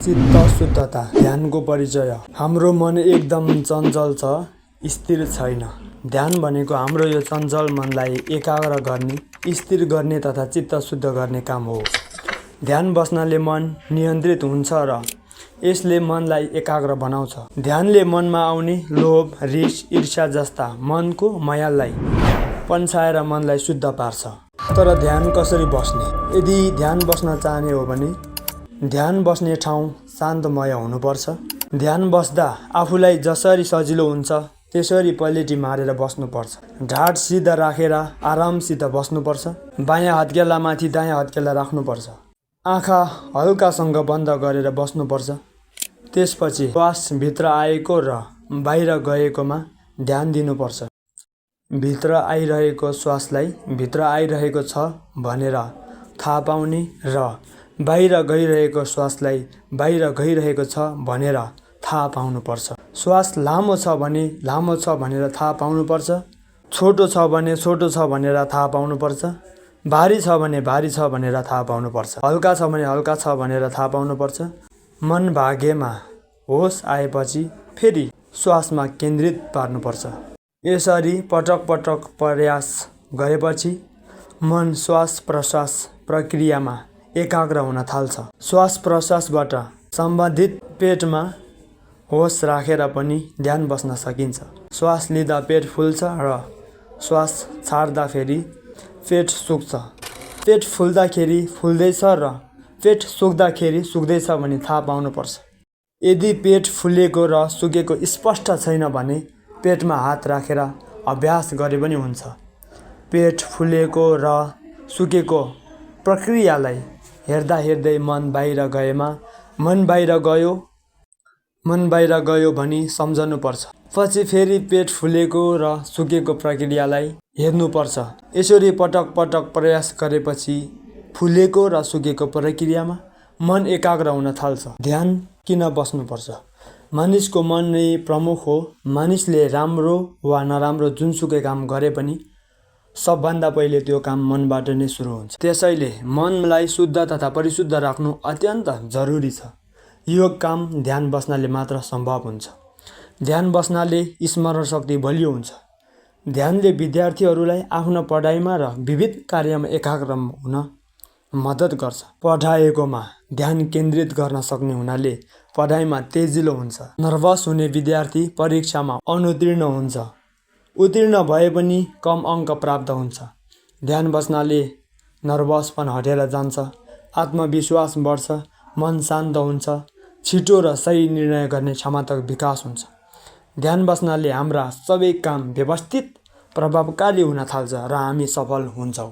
चित्त शुद्धता ध्यानको परिचय। हाम्रो मन एकदम चञ्चल छ, स्थिर छैन। ध्यान भनेको हाम्रो यो चञ्चल मनलाई एकाग्र गर्ने, स्थिर गर्ने तथा चित्त शुद्ध गर्ने काम हो। ध्यान बस्नाले मन नियन्त्रित हुन्छ र यसले मनलाई एकाग्र बनाउँछ। ध्यानले मनमा आउने लोभ, रिस, ईर्ष्या जस्ता मनको मायालाई पन्छाएर मनलाई शुद्ध पार्छ। तर ध्यान कसरी बस्ने? यदि ध्यान बस्न चाहने हो भने ध्यान बस्ने ठाउँ शान्तमय हुनुपर्छ। ध्यान बस्दा आफूलाई जसरी सजिलो हुन्छ त्यसरी पलेटी मारेर बस्नुपर्छ। ढाड सिधा राखेर आरामसित बस्नुपर्छ। बायाँ हत्केलामाथि दायाँ हत्केला राख्नुपर्छ। आँखा हल्कासँग बन्द गरेर बस्नुपर्छ। त्यसपछि श्वास भित्र आएको र बाहिर गएकोमा ध्यान दिनुपर्छ। भित्र आइरहेको श्वासलाई भित्र आइरहेको छ भनेर थाहा पाउने र बाहिर गइरहेको श्वासलाई बाहिर गइरहेको छ भनेर थाहा पाउनुपर्छ। श्वास लामो छ भने लामो छ भनेर थाहा पाउनुपर्छ। छोटो छ भने छोटो छ भनेर थाहा पाउनुपर्छ। भारी छ भने भारी छ भनेर थाहा पाउनुपर्छ। हल्का छ भने हल्का छ भनेर थाहा पाउनुपर्छ। मन भागेमा होस आएपछि फेरि श्वासमा केन्द्रित पार्नुपर्छ। यसरी पटक पटक प्रयास गरेपछि मन श्वास प्रश्वास प्रक्रियामा एकाग्र हुन थाल्छ। श्वास प्रश्वासबाट सम्बन्धित पेटमा होस राखेर पनि ध्यान बस्न सकिन्छ। श्वास लिँदा पेट फुल्छ र श्वास छाड्दाखेरि पेट सुक्छ। पेट फुल्दाखेरि फुल्दैछ र पेट सुक्दाखेरि सुक्दैछ भनी थाहा पाउनुपर्छ। यदि पेट फुलेको र सुकेको स्पष्ट छैन भने पेटमा हात राखेर अभ्यास गरे पनि हुन्छ। पेट फुलेको र सुकेको प्रक्रियालाई हेर्दा हेर्दै मन बाहिर गयो भनी सम्झनुपर्छ। पछि फेरि पेट फुलेको र सुकेको प्रक्रियालाई हेर्नुपर्छ। यसरी पटक पटक प्रयास गरेपछि फुलेको र सुकेको प्रक्रियामा मन एकाग्र हुन थाल्छ। ध्यान किन बस्नुपर्छ? मानिसको मन नै प्रमुख हो। मानिसले राम्रो वा नराम्रो जुनसुकै काम गरे पनि सबभन्दा पहिले त्यो काम मनबाट नै सुरु हुन्छ। त्यसैले मनलाई शुद्ध तथा परिशुद्ध राख्नु अत्यन्त जरुरी छ। यो काम ध्यान बस्नाले मात्र सम्भव हुन्छ। ध्यान बस्नाले स्मरण शक्ति बलियो हुन्छ। ध्यानले विद्यार्थीहरूलाई आफ्नो पढाइमा र विविध कार्यमा एकाग्र हुन मद्दत गर्छ। पढाएकोमा ध्यान केन्द्रित गर्न सक्ने हुनाले पढाइमा तेजिलो हुन्छ। नर्भस हुने विद्यार्थी परीक्षामा अनुत्तीर्ण हुन्छ। उत्तीर्ण भए पनि कम अङ्क प्राप्त हुन्छ। ध्यान बस्नाले नर्भसपन हटेर जान्छ। आत्मविश्वास बढ्छ। मन शान्त हुन्छ। छिटो र सही निर्णय गर्ने क्षमताको विकास हुन्छ। ध्यान बस्नाले हाम्रा सबै काम व्यवस्थित प्रभावकारी हुन थाल्छ र हामी सफल हुन्छौँ।